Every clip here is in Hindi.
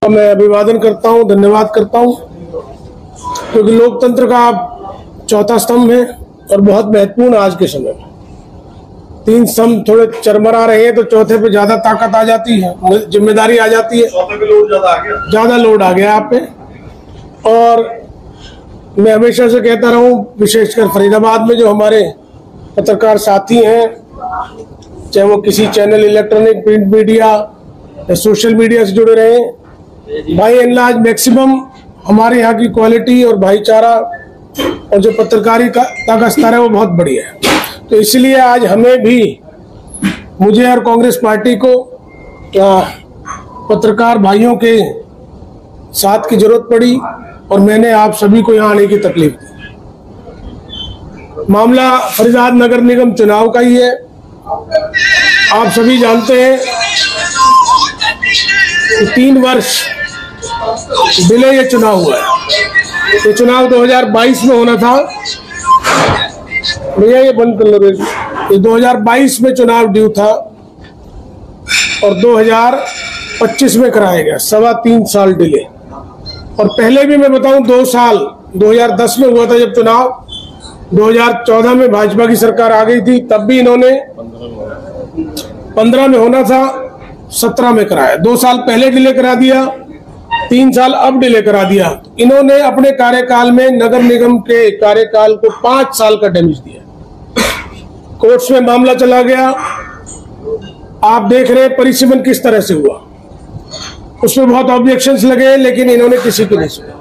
मैं अभिवादन करता हूं, धन्यवाद करता हूं, क्योंकि लोकतंत्र का चौथा स्तंभ है और बहुत महत्वपूर्ण आज के समय में। तीन स्तंभ थोड़े चरमरा रहे हैं तो चौथे पे ज्यादा ताकत आ जाती है, जिम्मेदारी आ जाती है, चौथे पे लोड ज्यादा लोड आ गया आप पे। और मैं हमेशा से कहता रहा हूं, विशेषकर फरीदाबाद में जो हमारे पत्रकार साथी हैं, चाहे वो किसी चैनल, इलेक्ट्रॉनिक, प्रिंट मीडिया या सोशल मीडिया से जुड़े रहे, भाई एंड लार्ज मैक्सिमम हमारे यहाँ की क्वालिटी और भाईचारा और जो पत्रकारिता का स्तर है वो बहुत बढ़िया है। तो इसलिए आज हमें भी, मुझे और कांग्रेस पार्टी को पत्रकार भाइयों के साथ की जरूरत पड़ी और मैंने आप सभी को यहाँ आने की तकलीफ दी। मामला फरीदाबाद नगर निगम चुनाव का ही है। आप सभी जानते हैं कि 3 वर्ष डिले ये चुनाव हुआ है। ये चुनाव 2022 में होना था। भैया ये बंद कर लो। ये 2022 में चुनाव ड्यू था और 2025 में कराया गया। 3.25 साल डिले। और पहले भी मैं बताऊं 2 साल 2010 में हुआ था जब चुनाव, 2014 में भाजपा की सरकार आ गई थी, तब भी इन्होंने 15 में होना था, 17 में कराया। 2 साल पहले डिले करा दिया, 3 साल अब डिले करा दिया। इन्होंने अपने कार्यकाल में नगर निगम के कार्यकाल को 5 साल का डैमेज दिया। कोर्ट्स में मामला चला गया। आप देख रहे हैं परिसीमन किस तरह से हुआ। उसमें बहुत ऑब्जेक्शंस लगे, लेकिन इन्होंने किसी की नहीं सुना।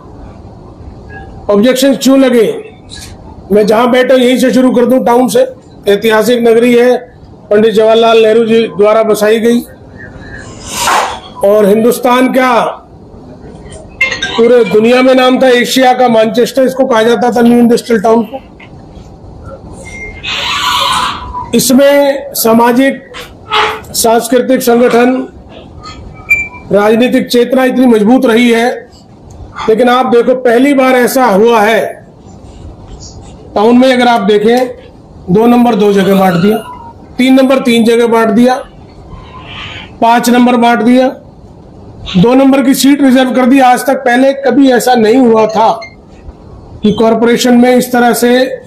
ऑब्जेक्शंस क्यों लगे? मैं जहां बैठा यहीं से शुरू कर दूं। टाउन से ऐतिहासिक नगरी है, पंडित जवाहरलाल नेहरू जी द्वारा बसाई गई और हिंदुस्तान का पूरे दुनिया में नाम था, एशिया का मैनचेस्टर इसको कहा जाता था, न्यू इंडस्ट्रियल टाउन को। इसमें सामाजिक, सांस्कृतिक संगठन, राजनीतिक चेतना इतनी मजबूत रही है। लेकिन आप देखो, पहली बार ऐसा हुआ है टाउन में, अगर आप देखें 2 नंबर 2 जगह बांट दिया, 3 नंबर 3 जगह बांट दिया, 5 नंबर बांट दिया, 2 नंबर की सीट रिजर्व कर दी। आज तक पहले कभी ऐसा नहीं हुआ था कि कॉरपोरेशन में इस तरह से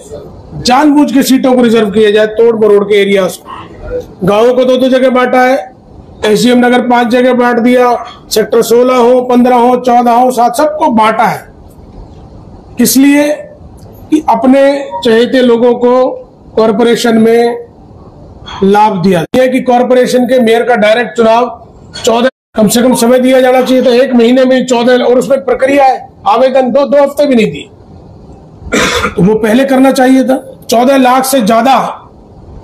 जानबूझ के सीटों को रिजर्व किया जाए, तोड़ मरोड़ के एरियाज को। गांवों को 2-2 जगह बांटा है, एसडीएम नगर 5 जगह बांट दिया, सेक्टर 16 हो, 15 हो, 14 हो, 7 सबको बांटा है। किस लिए? कि अपने चहेते लोगों को कॉरपोरेशन में लाभ दिया है। कि कॉरपोरेशन के मेयर का डायरेक्ट चुनाव 14, कम से कम समय दिया जाना चाहिए था, 1 महीने में 14, और उसमें प्रक्रिया है, आवेदन 2 हफ्ते भी नहीं दिए, तो वो पहले करना चाहिए था। 14 लाख से ज्यादा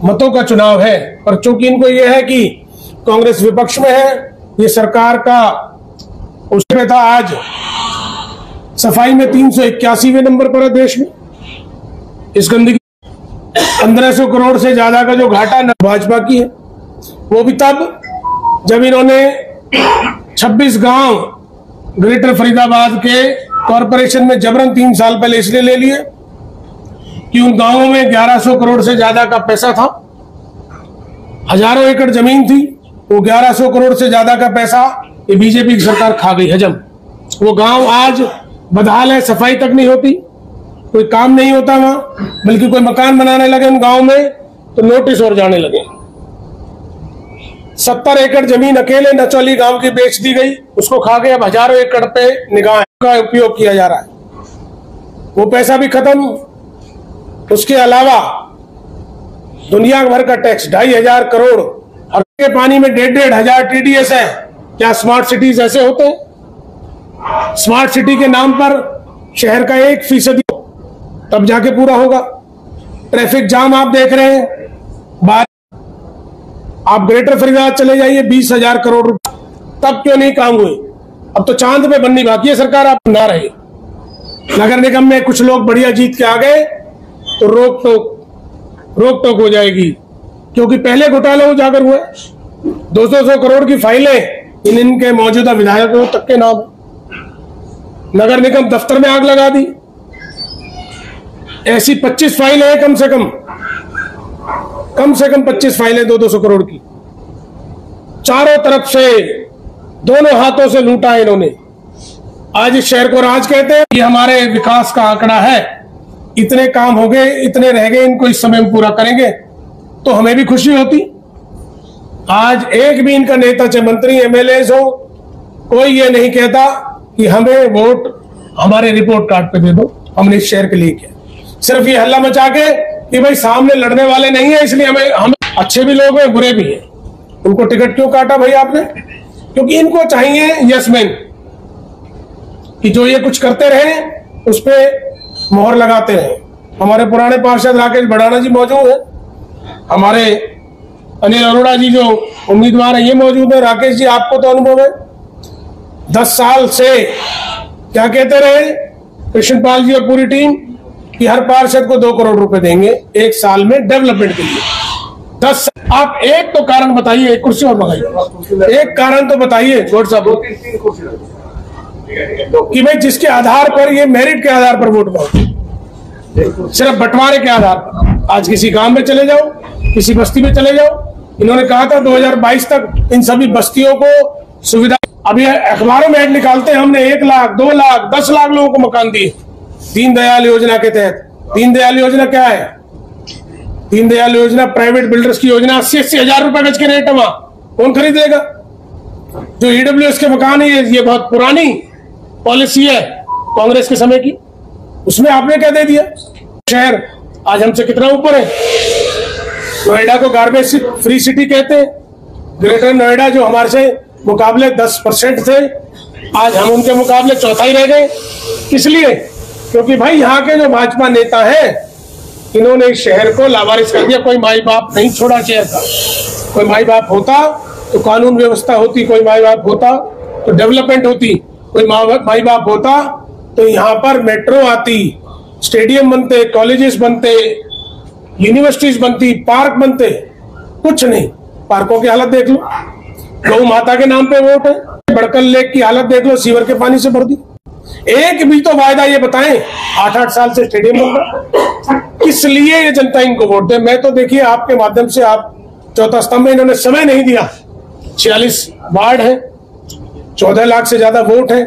मतों का चुनाव है, पर चूंकि इनको ये है कि कांग्रेस विपक्ष में है, ये सरकार का उसमें था। आज सफाई में 381वें नंबर पर है देश में। इस गंदगी 1500 करोड़ से ज्यादा का जो घाटा भाजपा की है, वो भी तब जब इन्होंने 26 गांव ग्रेटर फरीदाबाद के कॉरपोरेशन में जबरन 3 साल पहले इसलिए ले लिए कि उन गांवों में 1100 करोड़ से ज्यादा का पैसा था, हजारों एकड़ जमीन थी। वो 1100 करोड़ से ज्यादा का पैसा ये बीजेपी की सरकार खा गई हजम। वो गांव आज बदहाल है, सफाई तक नहीं होती, कोई काम नहीं होता वहां, बल्कि कोई मकान बनाने लगे उन गांव में तो नोटिस और जाने लगे। 70 एकड़ जमीन अकेले नचौली गांव की बेच दी गई, उसको खा गए। अब हजारों एकड़ पे निगाह का उपयोग किया जा रहा है, वो पैसा भी खत्म। उसके अलावा दुनिया भर का टैक्स 2500 करोड़, और के पानी में 1,500 TDS है। क्या स्मार्ट सिटीज ऐसे होते हैं? स्मार्ट सिटी के नाम पर शहर का 1% तब जाके पूरा होगा। ट्रैफिक जाम आप देख रहे हैं। आप ग्रेटर फरीदाबाद चले जाइए, 20,000 करोड़ रुपए, तब क्यों नहीं काम हुए? अब तो चांद पे बननी बाकी है सरकार, आप ना रहे। नगर निगम में कुछ लोग बढ़िया जीत के आ गए तो रोक टोक हो जाएगी, क्योंकि पहले घोटाले उजागर हुए। 200 करोड़ की फाइलें इनके मौजूदा विधायकों तक के नाम। नगर निगम दफ्तर में आग लगा दी। ऐसी 25 फाइलें हैं, कम से कम 25 फाइलें 200 करोड़ की। चारों तरफ से दोनों हाथों से लूटा है इन्होंने। आज इस शहर को राज कहते हैं। ये हमारे विकास का आंकड़ा है, इतने काम हो गए, इतने रह गए, इनको इस समय में पूरा करेंगे तो हमें भी खुशी होती। आज एक भी इनका नेता, चाहे मंत्री एमएलए हो, कोई ये नहीं कहता कि हमें वोट हमारे रिपोर्ट कार्ड पे दे दो, हमने इस शहर के लिए किया। सिर्फ ये हल्ला मचा के कि भाई सामने लड़ने वाले नहीं है, इसलिए हम अच्छे भी लोग हैं, बुरे भी हैं। उनको टिकट क्यों काटा भाई आपने? क्योंकि इनको चाहिए यसमैन, कि जो ये कुछ करते रहे उस पर मोहर लगाते रहे। हमारे पुराने पार्षद राकेश भड़ाना जी मौजूद है, हमारे अनिल अरोड़ा जी जो उम्मीदवार है ये मौजूद है। राकेश जी, आपको तो अनुभव है, 10 साल से क्या कहते रहे कृष्णपाल जी और पूरी टीम कि हर पार्षद को 2 करोड़ रुपए देंगे 1 साल में डेवलपमेंट के लिए। 10 आप एक तो कारण बताइए, एक कुर्सी और मंगाइए, एक कारण तो बताइए गौड़ साहब कि भाई जिसके आधार पर ये मेरिट के आधार पर वोट मांगते, सिर्फ बंटवारे के आधार पर। आज किसी गांव में चले जाओ, किसी बस्ती में चले जाओ, इन्होंने कहा था 2022 तक इन सभी बस्तियों को सुविधा। अभी अखबारों में ऐड निकालते हैं हमने 1 लाख 2 लाख 10 लाख लोगों को मकान दिए दीनदयाल योजना के तहत। दीनदयाल योजना क्या है? दीनदयाल योजना प्राइवेट बिल्डर्स की योजना। 80-80 हजार रुपए गज के रेट है, वहां कौन खरीदेगा? जो ईडब्ल्यूएस के मकान है, ये बहुत पुरानी पॉलिसी है कांग्रेस के समय की, उसमें आपने क्या दे दिया? शहर आज हमसे कितना ऊपर है। नोएडा को गार्बेज फ्री सिटी कहते हैं। ग्रेटर नोएडा जो हमारे से मुकाबले 10% थे, आज हम उनके मुकाबले चौथा ही रह गए। किस लिए? क्योंकि भाई यहाँ के जो भाजपा नेता हैं, इन्होंने इस शहर को लावारिस कर दिया। कोई माई बाप नहीं छोड़ा शहर का। कोई माई बाप होता तो कानून व्यवस्था होती, कोई माई बाप होता तो डेवलपमेंट होती, कोई माई बाप होता तो यहाँ पर मेट्रो आती, स्टेडियम बनते, कॉलेजेस बनते, यूनिवर्सिटीज बनती, पार्क बनते। कुछ नहीं। पार्कों की हालत देख लो, गौ माता के नाम पे वोट है। बड़कल लेक की हालत देख लो, सीवर के पानी से भर दी। एक भी तो वायदा ये बताएं, 8-8 साल से स्टेडियम बन रहा, किस लिए ये जनता इनको वोट दे? मैं तो देखिए आपके माध्यम से, आप चौथा स्तंभ में इन्होंने समय नहीं दिया। 46 वार्ड है, 14 लाख से ज्यादा वोट है,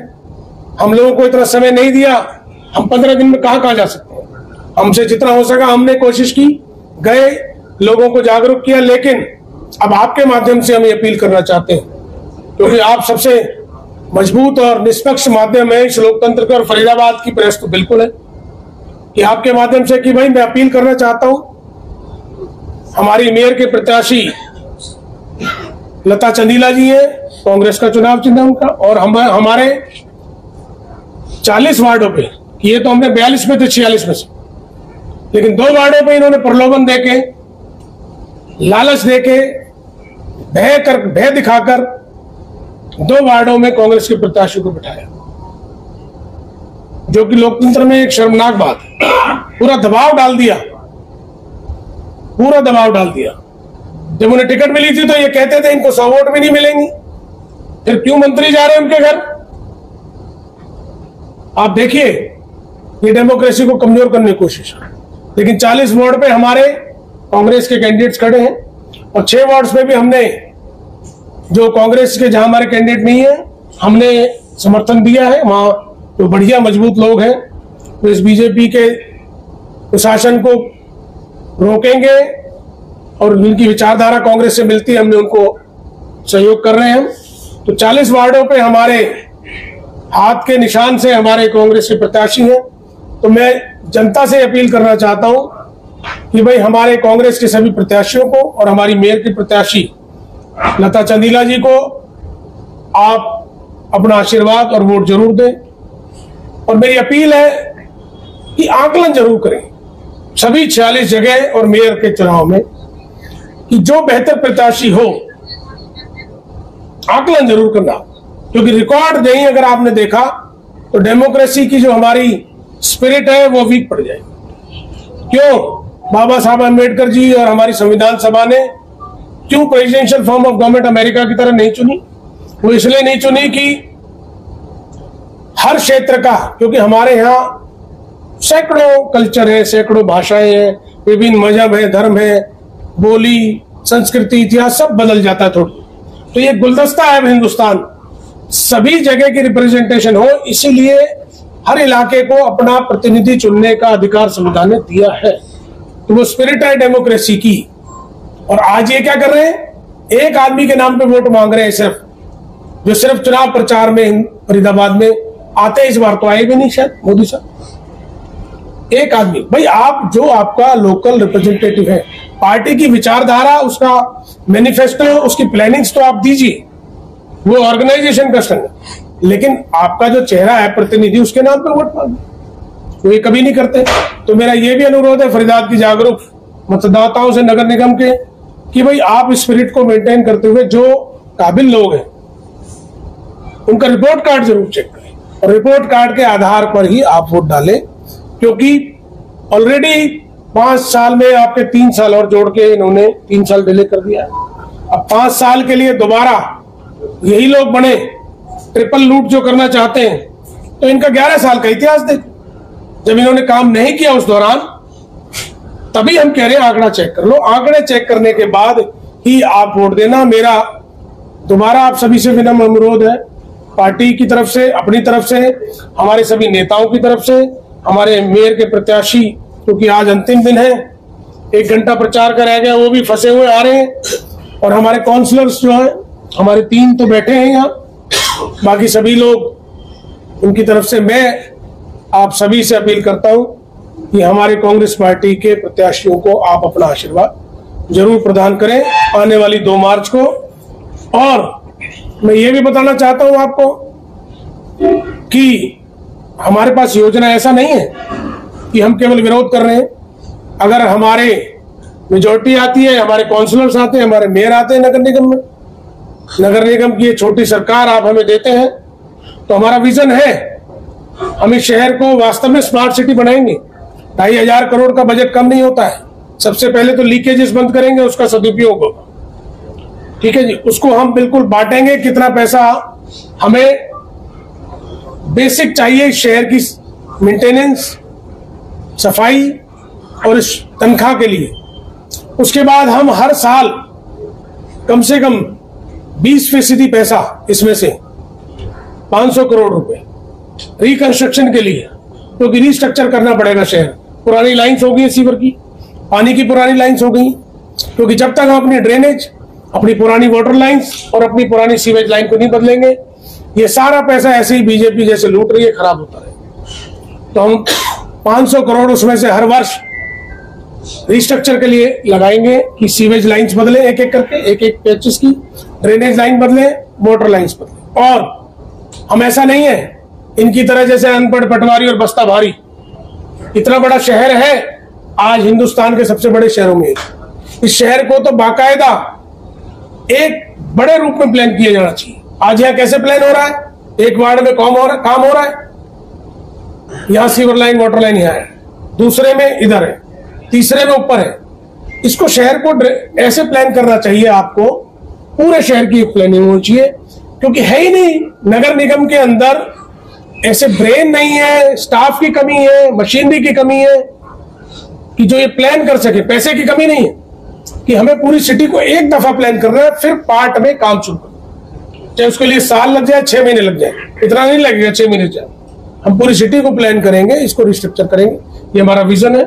हम लोगों को इतना समय नहीं दिया। हम 15 दिन में कहां जा सकते हैं? हमसे जितना हो सका हमने कोशिश की, गए, लोगों को जागरूक किया। लेकिन अब आपके माध्यम से हम ये अपील करना चाहते हैं, क्योंकि आप सबसे मजबूत और निष्पक्ष माध्यम है इस लोकतंत्र का, और फरीदाबाद की प्रेस तो बिल्कुल है, कि आपके माध्यम से कि भाई मैं अपील करना चाहता हूं, हमारी मेयर के प्रत्याशी लता चंदीला जी है, कांग्रेस का चुनाव चिन्ह उनका, और हमारे 40 वार्डों पे, ये तो हमने 42 में थे 46 में से, लेकिन 2 वार्डों पे इन्होंने प्रलोभन देके, लालच देके, भय दिखाकर 2 वार्डों में कांग्रेस के प्रत्याशी को बिठाया, जो कि लोकतंत्र में एक शर्मनाक बात है। पूरा दबाव डाल दिया, पूरा दबाव डाल दिया। जब उन्हें टिकट मिली थी तो ये कहते थे इनको 100 वोट भी नहीं मिलेंगी, फिर क्यों मंत्री जा रहे हैं उनके घर? आप देखिए, ये डेमोक्रेसी को कमजोर करने की कोशिश है। लेकिन 40 वार्ड पे हमारे कांग्रेस के कैंडिडेट्स खड़े हैं, और 6 वार्ड्स पे भी हमने, जो कांग्रेस के जहां हमारे कैंडिडेट नहीं है, हमने समर्थन दिया है। वहां तो बढ़िया मजबूत लोग हैं, तो इस बीजेपी के प्रशासन को रोकेंगे, और उनकी विचारधारा कांग्रेस से मिलती है, हमने उनको सहयोग कर रहे हैं हम। तो 40 वार्डों पे हमारे हाथ के निशान से हमारे कांग्रेस के प्रत्याशी हैं। तो मैं जनता से अपील करना चाहता हूं कि भाई हमारे कांग्रेस के सभी प्रत्याशियों को और हमारी मेयर की प्रत्याशी लता चंदीला जी को आप अपना आशीर्वाद और वोट जरूर दें। और मेरी अपील है कि आकलन जरूर करें सभी 46 जगह और मेयर के चुनाव में, कि जो बेहतर प्रत्याशी हो, आकलन जरूर करना। क्योंकि रिकॉर्ड नहीं अगर आपने देखा तो डेमोक्रेसी की जो हमारी स्पिरिट है वो वीक पड़ जाएगी। क्यों बाबा साहब अम्बेडकर जी और हमारी संविधान सभा ने क्यों presidential form of government America की तरह नहीं चुनी? वो इसलिए नहीं चुनी कि हर क्षेत्र का, क्योंकि हमारे यहाँ सैकड़ों कल्चर है, सैकड़ों भाषाएं हैं, विभिन्न मजहब है, धर्म है, बोली, संस्कृति, इतिहास सब बदल जाता है थोड़ी। तो ये गुलदस्ता है हिंदुस्तान, सभी जगह की रिप्रेजेंटेशन हो, इसीलिए हर इलाके को अपना प्रतिनिधि चुनने का अधिकार संविधान ने दिया है। तो वो स्पिरिट है डेमोक्रेसी की। और आज ये क्या कर रहे हैं, एक आदमी के नाम पे वोट मांग रहे हैं सिर्फ, जो सिर्फ चुनाव प्रचार में फरीदाबाद में आते, इस बार तो आए भी नहीं शायद मोदी साहब। एक आदमी, भाई आप जो आपका लोकल रिप्रेजेंटेटिव है, पार्टी की विचारधारा, उसका मैनिफेस्टो, उसकी प्लानिंग्स तो आप दीजिए, वो ऑर्गेनाइजेशन का संग, लेकिन आपका जो चेहरा है प्रतिनिधि, उसके नाम पे वोट मांगे, वो ये कभी नहीं करते। तो मेरा ये भी अनुरोध है फरीदाबाद की जागरूक मतदाताओं से, नगर निगम के, कि भाई आप स्पिरिट को मेंटेन करते हुए जो काबिल लोग हैं उनका रिपोर्ट कार्ड जरूर चेक करें, और रिपोर्ट कार्ड के आधार पर ही आप वोट डालें, क्योंकि ऑलरेडी 5 साल में आपके 3 साल और जोड़ के इन्होंने 3 साल डिले कर दिया। अब 5 साल के लिए दोबारा यही लोग बने, ट्रिपल लूट जो करना चाहते हैं, तो इनका 11 साल का इतिहास देखो, जब इन्होंने काम नहीं किया उस दौरान, तभी हम कह रहे हैं आंकड़ा चेक कर लो। आंकड़े चेक करने के बाद ही आप वोट देना। मेरा दोबारा आप सभी से विनम्र अनुरोध है, पार्टी की तरफ से, अपनी तरफ से, हमारे सभी नेताओं की तरफ से, हमारे मेयर के प्रत्याशी, क्योंकि आज अंतिम दिन है, 1 घंटा प्रचार का रह गया, वो भी फंसे हुए आ रहे हैं, और हमारे काउंसलर्स जो है, हमारे 3 तो बैठे हैं यहाँ, बाकी सभी लोग, उनकी तरफ से मैं आप सभी से अपील करता हूं कि हमारे कांग्रेस पार्टी के प्रत्याशियों को आप अपना आशीर्वाद जरूर प्रदान करें आने वाली 2 मार्च को। और मैं ये भी बताना चाहता हूं आपको कि हमारे पास योजना ऐसा नहीं है कि हम केवल विरोध कर रहे हैं। अगर हमारे मेजोरिटी आती है, हमारे काउंसलर्स आते हैं, हमारे मेयर आते हैं नगर निगम में, नगर निगम की ये छोटी सरकार आप हमें देते हैं, तो हमारा विजन है, हम इस शहर को वास्तव में स्मार्ट सिटी बनाएंगे। 2,500 करोड़ का बजट कम नहीं होता है। सबसे पहले तो लीकेजेस बंद करेंगे, उसका सदुपयोग होगा, ठीक है जी, उसको हम बिल्कुल बांटेंगे। कितना पैसा हमें बेसिक चाहिए इस शहर की मेंटेनेंस, सफाई और इस तनख्वाह के लिए, उसके बाद हम हर साल कम से कम 20% पैसा इसमें से 500 करोड़ रुपए रिकंस्ट्रक्शन के लिए, क्योंकि रीस्ट्रक्चर करना पड़ेगा शहर। पुरानी लाइंस हो गई सीवर की, पानी की पुरानी लाइंस हो गई, क्योंकि जब तक हम अपनी ड्रेनेज, अपनी पुरानी वाटर लाइंस और अपनी पुरानी सीवेज लाइन को नहीं बदलेंगे, ये सारा पैसा ऐसे ही बीजेपी जैसे लूट रही है, खराब होता रहे। तो हम 500 करोड़ उसमें से हर वर्ष रिस्ट्रक्चर के लिए लगाएंगे कि सीवेज लाइंस बदले, एक एक करके, एक एक पैचेस की ड्रेनेज लाइन बदले, वाटर लाइंस बदले। और हम ऐसा नहीं है इनकी तरह जैसे अनपढ़ पटवारी और बस्ता भारी। इतना बड़ा शहर है, आज हिंदुस्तान के सबसे बड़े शहरों में, इस शहर को तो बाकायदा एक बड़े रूप में प्लान किया जाना चाहिए। आज यहाँ कैसे प्लान हो रहा है, एक वार्ड में काम हो रहा है, यहाँ सीवर लाइन वाटर लाइन यहाँ है, दूसरे में इधर है, तीसरे में ऊपर है। इसको शहर को ऐसे प्लान करना चाहिए, आपको पूरे शहर की एक प्लानिंग होनी चाहिए, क्योंकि है ही नहीं नगर निगम के अंदर ऐसे ब्रेन नहीं है, स्टाफ की कमी है, मशीनरी की कमी है कि जो ये प्लान कर सके। पैसे की कमी नहीं है कि हमें पूरी सिटी को एक दफा प्लान करना है, फिर पार्ट में काम शुरू करना, चाहे उसके लिए साल लग जाए, 6 महीने लग जाए, इतना नहीं लगेगा 6 महीने जाए। हम पूरी सिटी को प्लान करेंगे, इसको रिस्ट्रक्चर करेंगे, ये हमारा विजन है।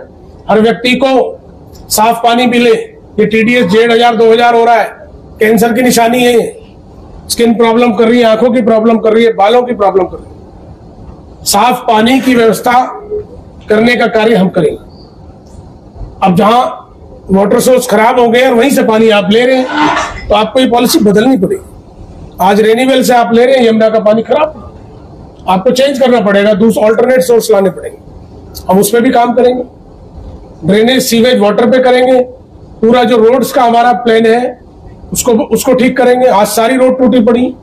हर व्यक्ति को साफ पानी मिले। ये TDS 1,500 2,000 हो रहा है, कैंसर की निशानी है, स्किन प्रॉब्लम कर रही है, आंखों की प्रॉब्लम कर रही है, बालों की प्रॉब्लम कर रही है। साफ पानी की व्यवस्था करने का कार्य हम करेंगे। अब जहां वाटर सोर्स खराब हो गए और वहीं से पानी आप ले रहे हैं, तो आपको ये पॉलिसी बदलनी पड़ेगी। आज रेनीवेल से आप ले रहे हैं, यमुना का पानी खराब, आपको चेंज करना पड़ेगा, दूसरे ऑल्टरनेट सोर्स लाने पड़ेंगे। हम उस पर भी काम करेंगे, ड्रेनेज सीवेज वाटर पे करेंगे। पूरा जो रोड्स का हमारा प्लान है उसको ठीक करेंगे। आज सारी रोड टूटी पड़ी,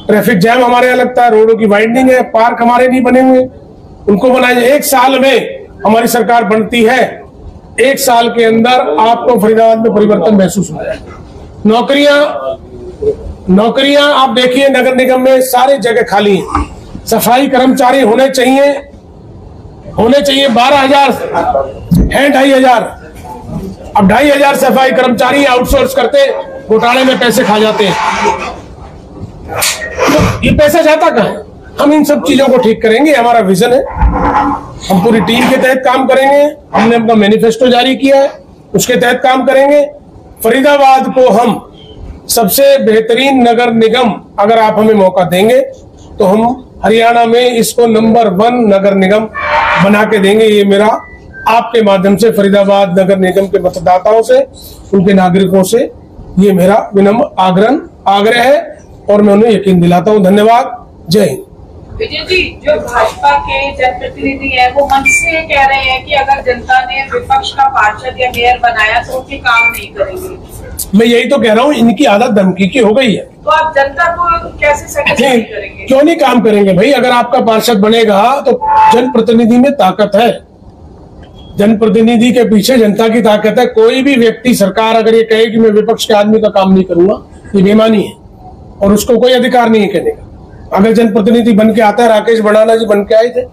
ट्रैफिक जैम हमारे यहाँ लगता है, रोडों की वाइडनिंग है, पार्क हमारे नहीं बने हुए, उनको बनाए। 1 साल में हमारी सरकार बनती है, 1 साल के अंदर आपको फरीदाबाद में परिवर्तन महसूस हो जाएगा। नौकरियां आप देखिए नगर निगम में सारी जगह खाली है। सफाई कर्मचारी होने चाहिए 12,000 है, 2,500। अब 2,500 सफाई कर्मचारी आउटसोर्स करते, घोटाले में पैसे खा जाते हैं। तो ये पैसा जाता कहाँ है? हम इन सब चीजों को ठीक करेंगे, हमारा विजन है। हम पूरी टीम के तहत काम करेंगे। हमने अपना मैनिफेस्टो जारी किया है, उसके तहत काम करेंगे। फरीदाबाद को हम सबसे बेहतरीन नगर निगम, अगर आप हमें मौका देंगे तो हम हरियाणा में इसको नंबर 1 नगर निगम बना के देंगे। ये मेरा आपके माध्यम से फरीदाबाद नगर निगम के मतदाताओं से, उनके नागरिकों से ये मेरा विनम्र आग्रह है और मैं उन्हें यकीन दिलाता हूँ। धन्यवाद। जय हिंद। विजय जी, जो भाजपा के जनप्रतिनिधि है वो मंच से कह रहे हैं कि अगर जनता ने विपक्ष का पार्षद या मेयर बनाया तो उनके काम नहीं करेंगे। मैं यही तो कह रहा हूँ, इनकी आदत धमकी की हो गई है। तो आप जनता को कैसे सेटिस्फाई करेंगे? क्यों नहीं काम करेंगे भाई? अगर आपका पार्षद बनेगा तो जनप्रतिनिधि में ताकत है, जनप्रतिनिधि के पीछे जनता की ताकत है। कोई भी व्यक्ति, सरकार अगर ये कहे कि मैं विपक्ष के आदमी का काम नहीं करूंगा, ये बेईमानी है और उसको कोई अधिकार नहीं है कहने का। अगर जनप्रतिनिधि बन के आता है, राकेश बढ़ाना जी बन के आए थे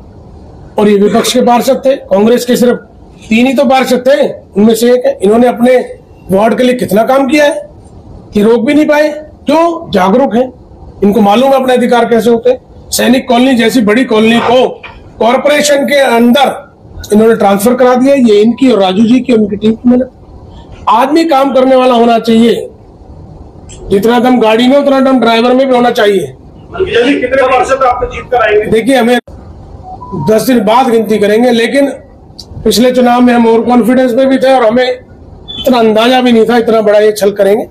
और ये विपक्ष के पार्षद थे। कांग्रेस के सिर्फ 3 ही तो पार्षद थे, उनमें से एक है। इन्होंने अपने वार्ड के लिए कितना काम किया है कि रोक भी नहीं पाए। क्यों? जागरूक है, इनको मालूम है अपने अधिकार कैसे होते हैं। सैनिक कॉलोनी जैसी बड़ी कॉलोनी को कॉरपोरेशन के अंदर इन्होंने ट्रांसफर करा दिया। ये इनकी और राजू जी की और उनकी टीम की मेहनत। आदमी काम करने वाला होना चाहिए। जितना दम गाड़ी में उतना दम ड्राइवर में भी होना चाहिए। कितने पार्षद आपको जीत कर आएंगे? देखिए, हमें 10 दिन बाद गिनती करेंगे, लेकिन पिछले चुनाव में हम और कॉन्फिडेंस में भी थे और हमें इतना अंदाजा भी नहीं था इतना बड़ा ये छल करेंगे।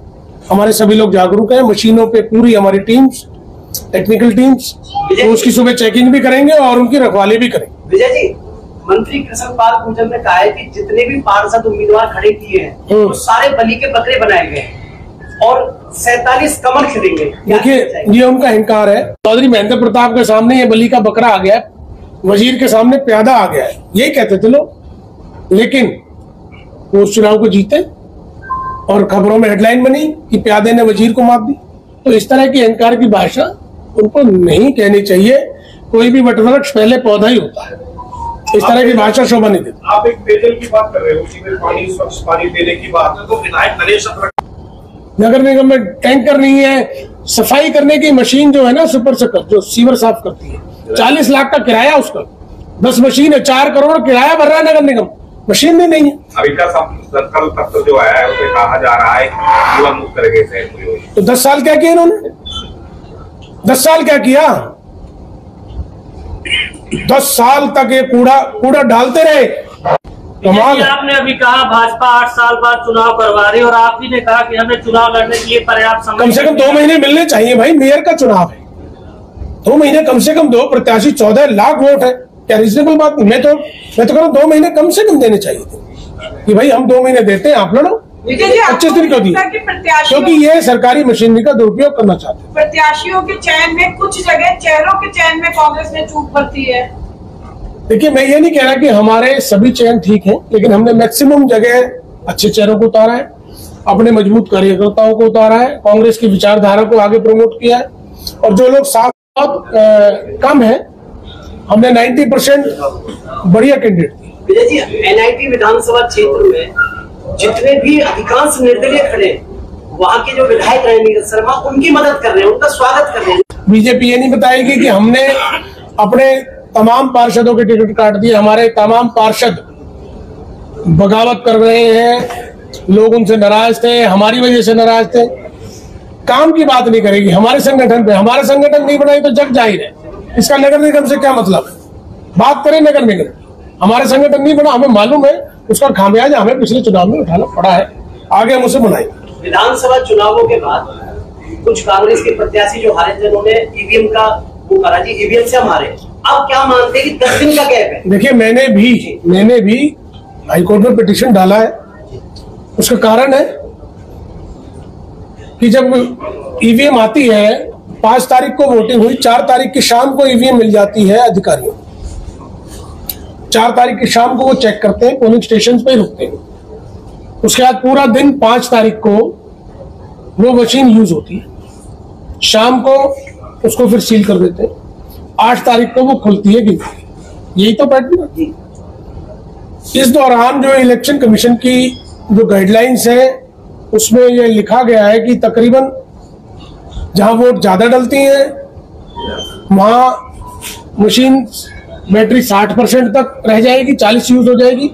हमारे सभी लोग जागरूक हैं। मशीनों पे पूरी हमारी टीम्स, टेक्निकल टीम्स, तो उसकी सुबह चेकिंग भी करेंगे और उनकी रखवाली भी करेंगे। विजय जी, मंत्री कृष्णपाल पूजन ने कहा है कि जितने भी पार्षद उम्मीदवार खड़े किए हैं वो सारे बलि के बकरे बनाए गए और 47 कमल खिलेंगे। देखिए, ये उनका अहंकार है। चौधरी महेंद्र प्रताप के सामने ये बलि का बकरा आ गया, वजीर के सामने प्यादा आ गया है, यही कहते थे लोग। लेकिन वो उस चुनाव को जीते और खबरों में हेडलाइन बनी कि प्यादे ने वजीर को मार दी। तो इस तरह की अहंकार की भाषा उनको नहीं कहनी चाहिए। कोई भी वटवृक्ष पहले पौधा ही होता है, इस तरह की भाषा शोभा नहीं देती। आप एक पेयजल की बात कर रहे हो, उसी में पानी, स्वच्छ पानी देने की बात है, तो विधायक नरेश नगर निगम में टैंकर नहीं है। सफाई करने की मशीन जो है ना, सुपर सकर, जो सीवर साफ करती है, 40 लाख का किराया उसका। 10 मशीन है, 4 करोड़ किराया भर रहा है नगर निगम, मशीन भी नहीं है। अभी का सर्कल पत्र जो आया है उसमें कहा जा रहा है कि युवा मुक्त करेंगे शहर को। तो 10 साल क्या किया इन्होंने? 10 साल क्या किया? 10 साल तक ये कूड़ा डालते रहे। कमाल। आपने अभी कहा भाजपा 8 साल बाद चुनाव करवा रही है और आप ही ने कहा कि हमें चुनाव लड़ने के लिए पर्याप्त समय, कम से कम 2 महीने मिलने चाहिए भाई। मेयर का चुनाव है, 2 महीने कम से कम दो। प्रत्याशी 14 लाख वोट है, क्या रीजनेबल बात नहीं? मैं तो कह रहा हूँ 2 महीने कम से कम देने चाहिए थे कि भाई हम 2 महीने देते हैं, आप लड़ो। 25 दिन क्यों दिए? क्योंकि ये सरकारी मशीनरी का दुरुपयोग करना चाहते हैं। प्रत्याशियों के चयन में कुछ जगह चेहरों के चयन में कांग्रेस ने चूक बरती है। देखिए, मैं ये नहीं कह रहा कि हमारे सभी चयन ठीक हैं, लेकिन हमने मैक्सिमम जगह अच्छे चेहरों को उतारा है, अपने मजबूत कार्यकर्ताओं को उतारा है, कांग्रेस की विचारधारा को आगे प्रमोट किया है। और जो लोग साथ कम है, हमने 90% बढ़िया कैंडिडेट दिए। विजय जी, NIT विधानसभा क्षेत्र में जितने भी अधिकांश निर्दलीय खड़े, वहाँ के जो विधायक रहे नीरज शर्मा, उनकी मदद कर रहे हैं, उनका स्वागत कर रहे हैं। बीजेपी ये नहीं बताएगी कि हमने अपने तमाम पार्षदों के टिकट काट दिए। हमारे तमाम पार्षद बगावत कर रहे हैं, लोग उनसे नाराज थे, हमारी वजह से नाराज थे। काम की बात नहीं करेगी हमारे संगठन पे। हमारा संगठन नहीं बनाई तो जग जाहिर है, इसका नगर निगम से क्या मतलब है? बात करें नगर निगम, हमारे संगठन नहीं बना, हमें मालूम है उसका खामियाजा हमें पिछले चुनाव में उठाना पड़ा है, आगे हम उसे बनाएंगे। विधानसभा चुनावों के बाद कुछ कांग्रेस के प्रत्याशी जो हारे थे, उन्होंने ईवीएम का वो करा जी, ईवीएम से हम हारे। अब क्या मानते हैं कि 10 दिन का गैप है? देखिए, मैंने भी हाईकोर्ट में पिटीशन डाला है। उसका कारण है कि जब ईवीएम आती है, 5 तारीख को वोटिंग हुई, 4 तारीख की शाम को ईवीएम मिल जाती है अधिकारियों। 4 तारीख की शाम को वो चेक करते हैं, पोलिंग स्टेशन पे रुकते हैं। उसके बाद पूरा दिन 5 तारीख को वो मशीन यूज होती है, शाम को उसको फिर सील कर देते हैं, 8 तारीख को वो खुलती है गिनती। यही तो पैटर्न है। इस दौरान जो इलेक्शन कमीशन की जो गाइडलाइंस है उसमें ये लिखा गया है कि तकरीबन जहां वोट ज्यादा डलती है वहां मशीन बैटरी 60% तक रह जाएगी, 40 यूज हो जाएगी।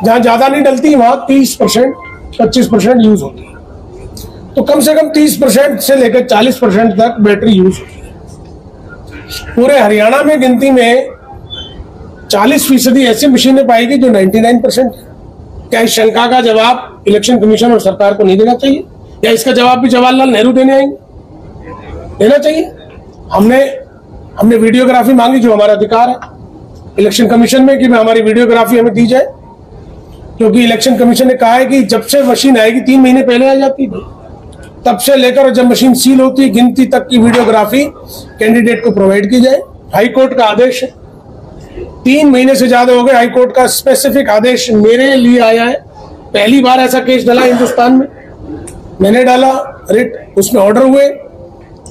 जहां ज्यादा नहीं डलती वहां 30%, 25% यूज होती है। तो कम से कम 30% से लेकर 40% तक बैटरी यूज होती है। पूरे हरियाणा में गिनती में 40% ऐसी मशीनें पाएगी जो 99% है। क्या इस शंका का जवाब इलेक्शन कमीशन और सरकार को नहीं देना चाहिए, या इसका जवाब भी जवाहरलाल नेहरू देने आएंगे? देना चाहिए। हमने वीडियोग्राफी मांगी, जो हमारा अधिकार है इलेक्शन कमीशन में कि हमारी वीडियोग्राफी हमें दी जाए, क्योंकि इलेक्शन कमीशन ने कहा है कि जब से मशीन आएगी 3 महीने पहले आ जाती थी, तब से लेकर जब मशीन सील होती है गिनती तक की वीडियोग्राफी कैंडिडेट को प्रोवाइड की जाए। हाईकोर्ट का आदेश है, 3 महीने से ज्यादा हो गए, हाईकोर्ट का स्पेसिफिक आदेश मेरे लिए आया है। पहली बार ऐसा केस डला हिंदुस्तान में, मैंने डाला रिट, उसमें ऑर्डर हुए,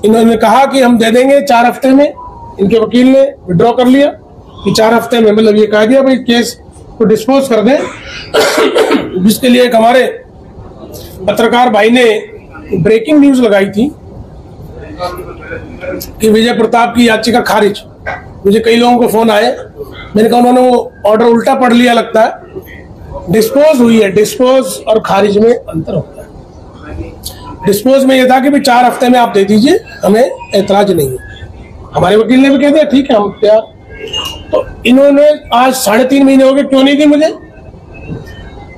इन्होंने कहा कि हम दे देंगे 4 हफ्ते में। इनके वकील ने विड्रॉ कर लिया कि 4 हफ्ते में, मतलब ये कहा गया भाई केस को डिस्पोज कर दें। जिसके लिए एक हमारे पत्रकार भाई ने ब्रेकिंग न्यूज लगाई थी कि विजय प्रताप की याचिका खारिज। मुझे कई लोगों को फोन आए, मैंने कहा उन्होंने वो ऑर्डर उल्टा पढ़ लिया लगता है। डिस्पोज हुई है, डिस्पोज और खारिज में अंतर होता है। डिस्पोज में यह था कि भाई 4 हफ्ते में आप दे दीजिए, हमें ऐतराज नहीं है। हमारे वकील ने भी कह दिया ठीक है हम तैयार। तो इन्होंने आज 3.5 महीने हो गए, क्यों नहीं दी मुझे?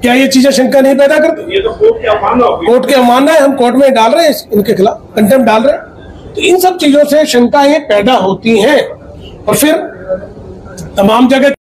क्या ये चीजें शंका नहीं पैदा करती? ये तो कोर्ट की अवमानना होगी। कोर्ट की अवमानना है, हम कोर्ट में डाल रहे हैं, इनके खिलाफ कंटेम्प्ट डाल रहे हैं। तो इन सब चीजों से शंकाएं पैदा होती हैं और फिर तमाम जगह